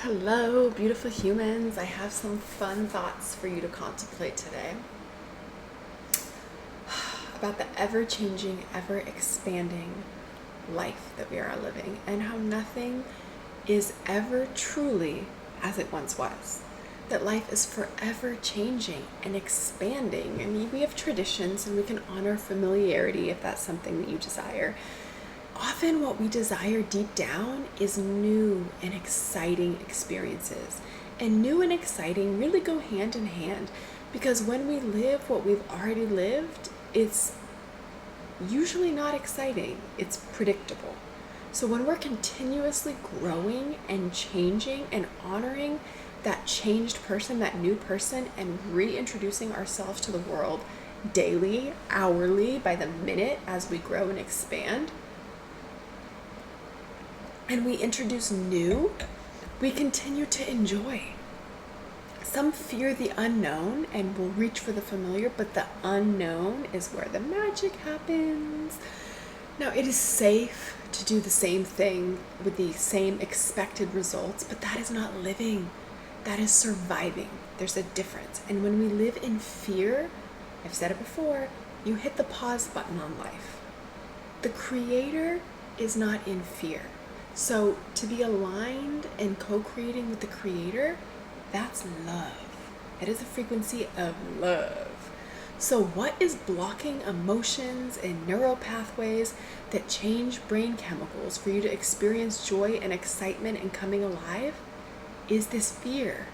Hello, beautiful humans. I have some fun thoughts for you to contemplate today about the ever changing, ever expanding life that we are living and how nothing is ever truly as it once was. That life is forever changing and expanding. I mean, we have traditions and we can honor familiarity if that's something that you desire. Often, what we desire deep down is new and exciting experiences. And new and exciting really go hand in hand because when we live what we've already lived, it's usually not exciting, it's predictable. So, when we're continuously growing and changing and honoring that changed person, that new person, and reintroducing ourselves to the world daily, hourly, by the minute as we grow and expand, and we introduce new, we continue to enjoy. Some fear the unknown and will reach for the familiar, but the unknown is where the magic happens. Now, it is safe to do the same thing with the same expected results, but that is not living. That is surviving. There's a difference. And when we live in fear, I've said it before, you hit the pause button on life. The creator is not in fear. So to be aligned and co-creating with the creator, that's love. It is a frequency of love. So what is blocking emotions and neural pathways that change brain chemicals for you to experience joy and excitement and coming alive is this fear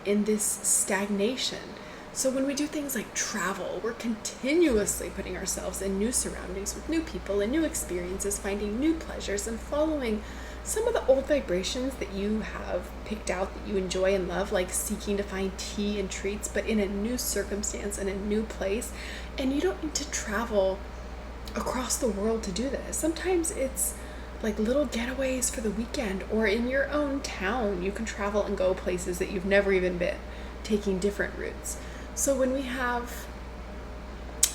and this stagnation. So when we do things like travel, we're continuously putting ourselves in new surroundings with new people and new experiences, finding new pleasures and following some of the old vibrations that you have picked out that you enjoy and love, like seeking to find tea and treats, but in a new circumstance, in a new place. And you don't need to travel across the world to do this. Sometimes it's like little getaways for the weekend, or in your own town, you can travel and go places that you've never even been, taking different routes. So when we have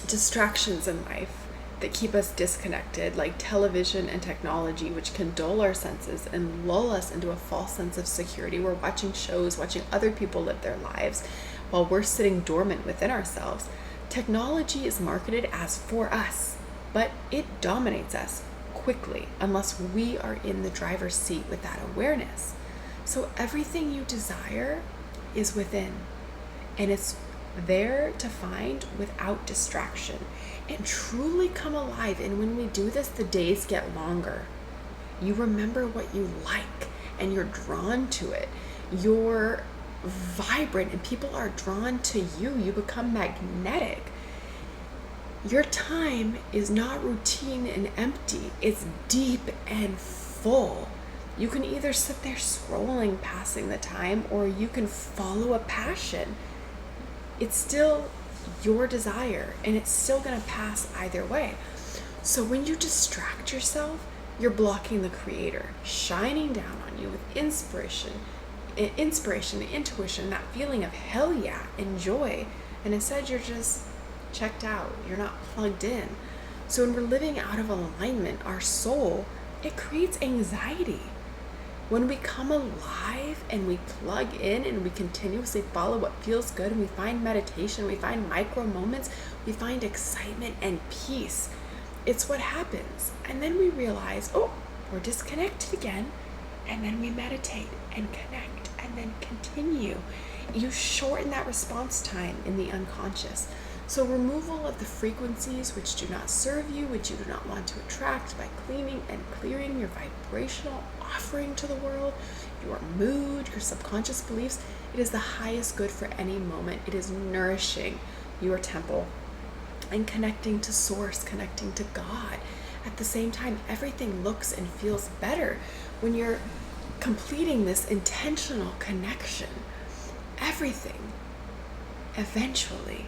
distractions in life that keep us disconnected, like television and technology, which can dull our senses and lull us into a false sense of security. We're watching shows, watching other people live their lives while we're sitting dormant within ourselves. Technology is marketed as for us, but it dominates us quickly unless we are in the driver's seat with that awareness. So everything you desire is within, and it's there to find without distraction and truly come alive. And when we do this, the days get longer. You remember what you like and you're drawn to it. You're vibrant and people are drawn to you. You become magnetic. Your time is not routine and empty, it's deep and full. You can either sit there scrolling, passing the time, or you can follow a passion. It's still your desire and it's still going to pass either way. So when you distract yourself, you're blocking the creator shining down on you with inspiration, intuition, that feeling of hell yeah and joy. And instead you're just checked out. You're not plugged in. So when we're living out of alignment, our soul, it creates anxiety. When we come alive and we plug in and we continuously follow what feels good, and we find meditation, we find micro moments, we find excitement and peace, it's what happens. And then we realize, oh, we're disconnected again. And then we meditate and connect and then continue. You shorten that response time in the unconscious. So removal of the frequencies which do not serve you, which you do not want to attract, by cleaning and clearing your vibrational offering to the world, your mood, your subconscious beliefs. It is the highest good for any moment. It is nourishing your temple and connecting to source, connecting to God. At the same time, everything looks and feels better when you're completing this intentional connection. Everything eventually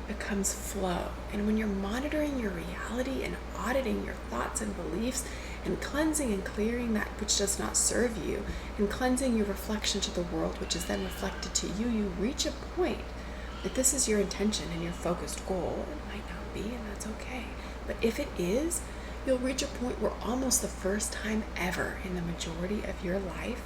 becomes flow. And when you're monitoring your reality and auditing your thoughts and beliefs and cleansing and clearing that which does not serve you and cleansing your reflection to the world, which is then reflected to you, you reach a point that this is your intention and your focused goal. It might not be, and that's okay. But if it is, you'll reach a point where almost the first time ever in the majority of your life,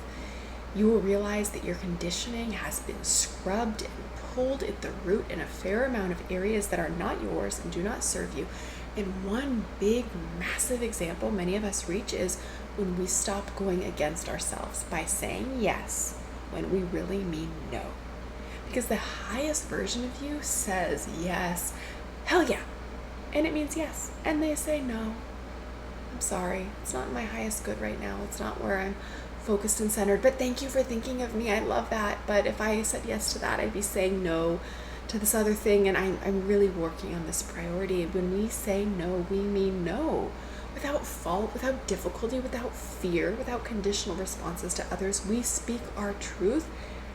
You will realize that your conditioning has been scrubbed and pulled at the root in a fair amount of areas that are not yours and do not serve you. And one big, massive example many of us reach is when we stop going against ourselves by saying yes when we really mean no. Because the highest version of you says yes, hell yeah, and it means yes. And they say no, I'm sorry, it's not my highest good right now. It's not where I'm focused and centered, but thank you for thinking of me. I love that. But if I said yes to that, I'd be saying no to this other thing, and I'm really working on this priority. When we say no, we mean no. Without fault, without difficulty, without fear, without conditional responses to others. We speak our truth,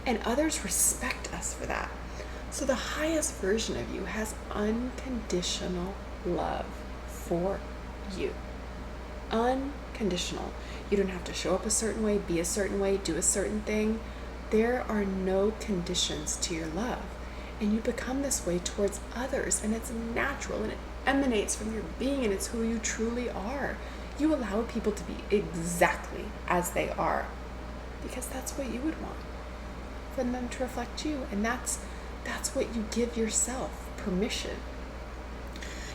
and others respect us for that. So the highest version of you has unconditional love for you. Unconditional. You don't have to show up a certain way, be a certain way, do a certain thing. There are no conditions to your love. And you become this way towards others, and it's natural, and it emanates from your being, and it's who you truly are. You allow people to be exactly as they are because that's what you would want, for them to reflect you. And that's what you give yourself permission.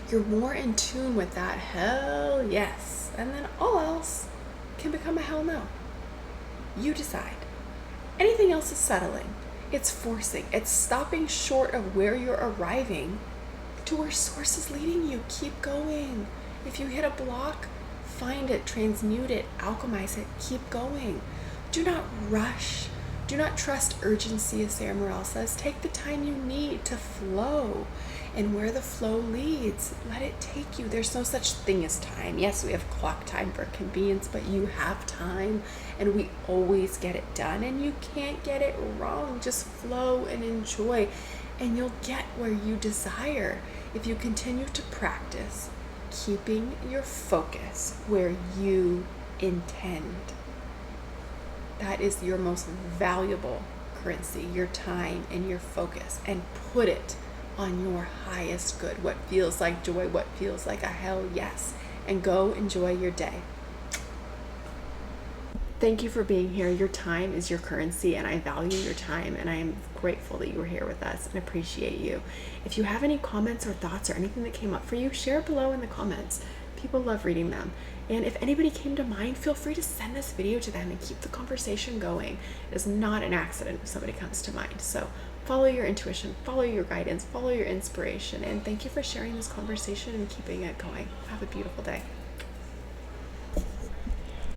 You're more in tune with that hell yes, and then all else can become a hell no. You decide. Anything else is settling. It's forcing. It's stopping short of where you're arriving to where source is leading you. Keep going. If you hit a block, find it, transmute it, alchemize it, keep going. Do not rush. Do not trust urgency, as Sarah Morrell says. Take the time you need to flow. And where the flow leads, let it take you. There's no such thing as time. Yes, we have clock time for convenience, but you have time, and we always get it done, and you can't get it wrong. Just flow and enjoy, and you'll get where you desire if you continue to practice keeping your focus where you intend. That is your most valuable currency, your time and your focus, and put it on your highest good, what feels like joy, what feels like a hell yes, and go enjoy your day. Thank you for being here. Your time is your currency, and I value your time, and I am grateful that you were here with us and appreciate you. If you have any comments or thoughts or anything that came up for you, share below in the comments. People love reading them. And if anybody came to mind, feel free to send this video to them and keep the conversation going. It is not an accident if somebody comes to mind. So follow your intuition, follow your guidance, follow your inspiration, and thank you for sharing this conversation and keeping it going. Have a beautiful day.